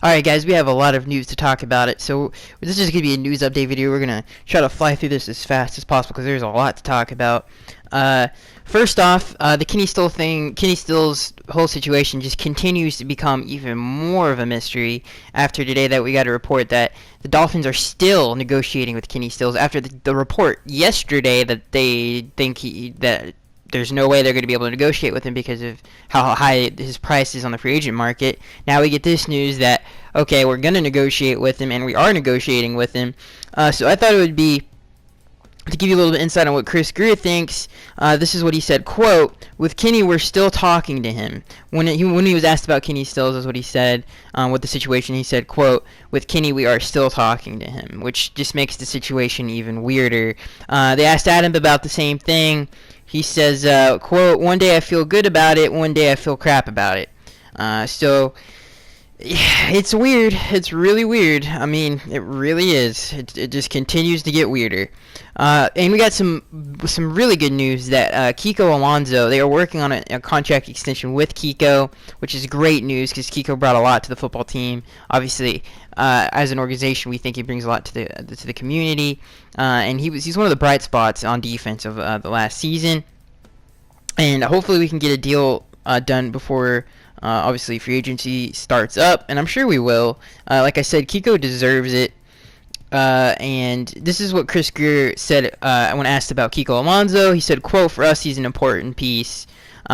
Alright guys, we have a lot of news to talk about it, so this is going to be a news update video. We're going to try to fly through this as fast as possible because there's a lot to talk about. First off, the Kenny Stills whole situation just continues to become even more of a mystery after today that we got a report that the Dolphins are still negotiating with Kenny Stills after the report yesterday that they think that there's no way they're going to be able to negotiate with him because of how high his price is on the free agent market. Now we get this news that, okay, we're going to negotiate with him, and we are negotiating with him. So I thought it would be, to give you a little bit of insight on what Chris Grier thinks, this is what he said, quote, "With Kenny, we're still talking to him." When he was asked about Kenny Stills, is what he said, with the situation, he said, quote, "With Kenny, we are still talking to him," which just makes the situation even weirder. They asked Adam about the same thing. He says, quote, "One day I feel good about it, one day I feel crap about it." So, it's weird. It's really weird. I mean, it really is. It just continues to get weirder. And we got some really good news that Kiko Alonso, they are working on a contract extension with Kiko, which is great news because Kiko brought a lot to the football team. Obviously, as an organization, we think he brings a lot to the community, and he's one of the bright spots on defense of the last season. And hopefully, we can get a deal done before. Obviously, free agency starts up, and I'm sure we will. Like I said, Kiko deserves it. And this is what Chris Grier said when asked about Kiko Alonso. He said, quote, "For us, he's an important piece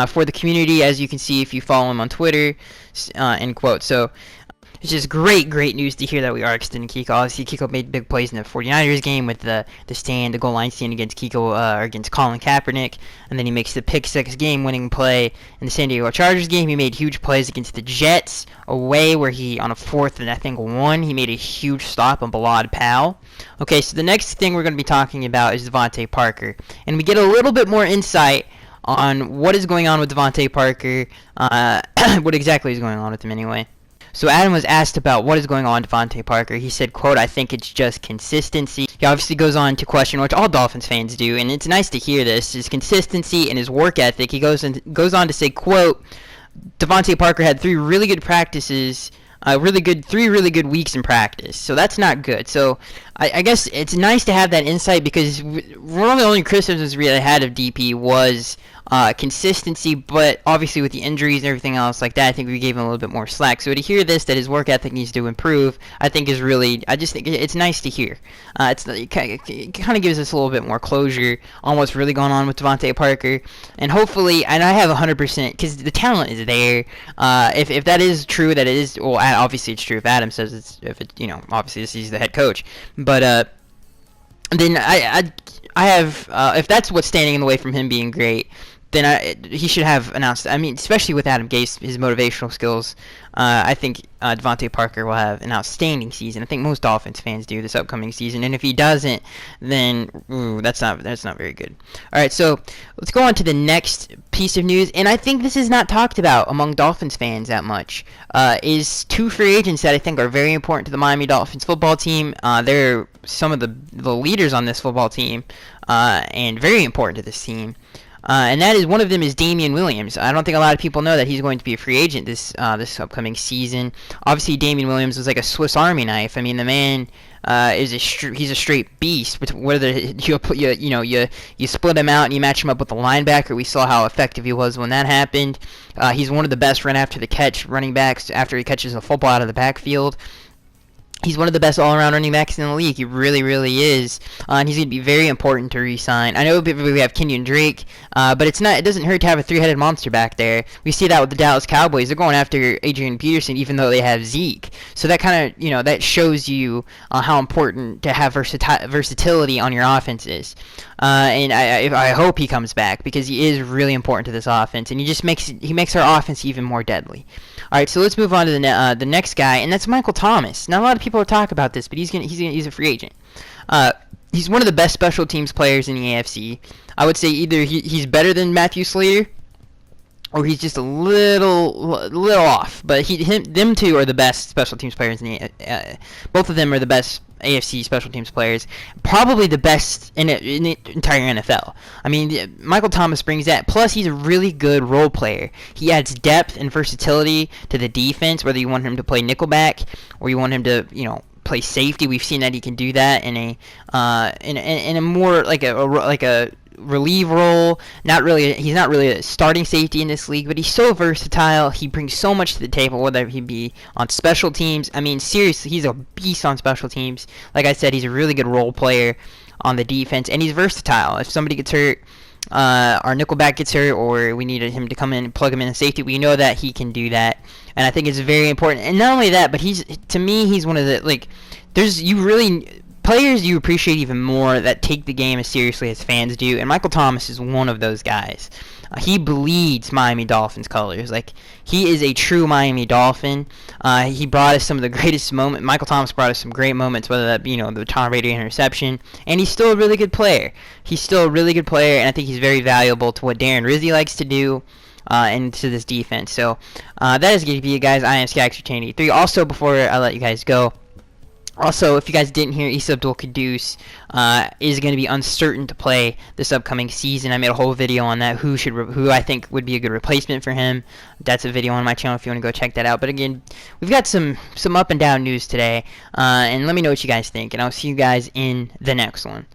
for the community, as you can see if you follow him on Twitter," end quote. So, it's just great news to hear that we are extending Kiko. Obviously, Kiko made big plays in the 49ers game with the goal line stand against against Colin Kaepernick, and then he makes the pick six game-winning play in the San Diego Chargers game. He made huge plays against the Jets away, where he, on a 4th and I think 1, he made a huge stop on Bilal Powell. Okay, so the next thing we're going to be talking about is Devante Parker, and we get a little bit more insight on what is going on with Devante Parker, what exactly is going on with him anyway. So Adam was asked about what is going on with Devante Parker. He said, quote, "I think it's just consistency." He obviously goes on to question, which all Dolphins fans do, and it's nice to hear this, his consistency and his work ethic. He goes on to say, quote, "Devante Parker had 3 really good practices, 3 really good weeks in practice." So that's not good. So I guess it's nice to have that insight because one of the only criticisms we really had of DP was consistency, but obviously with the injuries and everything else like that, I think we gave him a little bit more slack. So to hear this, that his work ethic needs to improve, I think is really, I just think it's nice to hear. It kind of gives us a little bit more closure on what's really going on with Devante Parker, and hopefully, and I have 100%, because the talent is there. If that is true, that it is, well, obviously it's true if Adam says it's, obviously he's the head coach, but then I have, if that's what's standing in the way from him being great, then he should have announced. I mean, especially with Adam Gase, his motivational skills, I think Devante Parker will have an outstanding season. I think most Dolphins fans do this upcoming season, and if he doesn't, then that's not very good. All right, so let's go on to the next piece of news, and I think this is not talked about among Dolphins fans that much. Is 2 free agents that I think are very important to the Miami Dolphins football team. They're some of the leaders on this football team, and very important to this team. And that is, one of them is Damien Williams. I don't think a lot of people know that he's going to be a free agent this upcoming season. Obviously, Damien Williams was like a Swiss Army knife. I mean, the man he's a straight beast. But whether you split him out and you match him up with the linebacker, we saw how effective he was when that happened. He's one of the best run after the catch running backs after he catches a football out of the backfield. He's one of the best all-around running backs in the league. He really is. And he's going to be very important to re-sign. I know we have Kenyon Drake, but it doesn't hurt to have a 3-headed monster back there. We see that with the Dallas Cowboys. They're going after Adrian Peterson, even though they have Zeke. So that kind of, that shows you how important to have versatility on your offense is. And I hope he comes back because he is really important to this offense, and he makes our offense even more deadly. All right, so let's move on to the next guy, and that's Michael Thomas. Not a lot of people talk about this, but he's a free agent. He's one of the best special teams players in the AFC. I would say either he's better than Matthew Slater, or he's just a little off. But them two are the best special teams players in the. Both of them are the best AFC special teams players, probably the best in the entire NFL. I mean, Michael Thomas brings that. Plus, he's a really good role player. He adds depth and versatility to the defense, whether you want him to play nickelback or you want him to, play safety. We've seen that he can do that in a more like a relieve role. He's not really a starting safety in this league, but he's so versatile. He brings so much to the table, whether he be on special teams. I mean, seriously, he's a beast on special teams. Like I said, he's a really good role player on the defense, and he's versatile. If somebody gets hurt, our nickelback gets hurt, or we needed him to come in and plug him in safety, we know that he can do that, and I think it's very important. And not only that, but to me, he's one of the, players you appreciate even more that take the game as seriously as fans do, and Michael Thomas is one of those guys. He bleeds Miami Dolphins colors. Like, he is a true Miami Dolphin. He brought us some of the greatest moments. Michael Thomas brought us some great moments, whether that be, the Tom Brady interception, and he's still a really good player. And I think he's very valuable to what Darren Rizzi likes to do. And to this defense. So, that is going to be it, guys. I am Scax1083. Also, before I let you guys go, also, if you guys didn't hear, Issa Abdul Quddus is going to be uncertain to play this upcoming season. I made a whole video on that, who I think would be a good replacement for him. That's a video on my channel if you want to go check that out. But again, we've got some up and down news today, and let me know what you guys think, and I'll see you guys in the next one.